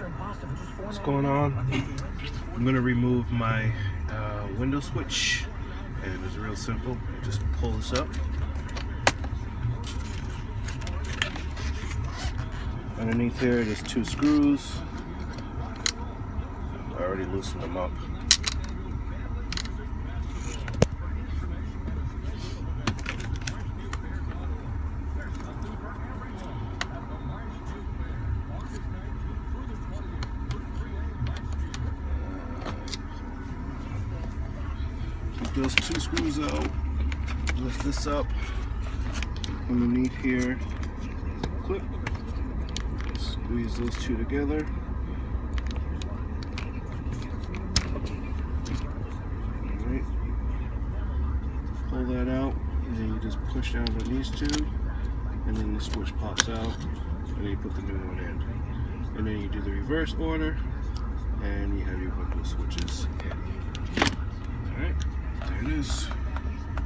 What's going on? I'm going to remove my window switch, and it's real simple. Just pull this up. Underneath here, there's 2 screws. I already loosened them up. Keep those 2 screws out. Lift this up. Underneath here, clip. Squeeze those 2 together. Alright. Pull that out, and then you just push down on these 2, and then the switch pops out, and then you put the new one in. And then you do the reverse order, and you have your window switches. Alright, there it is.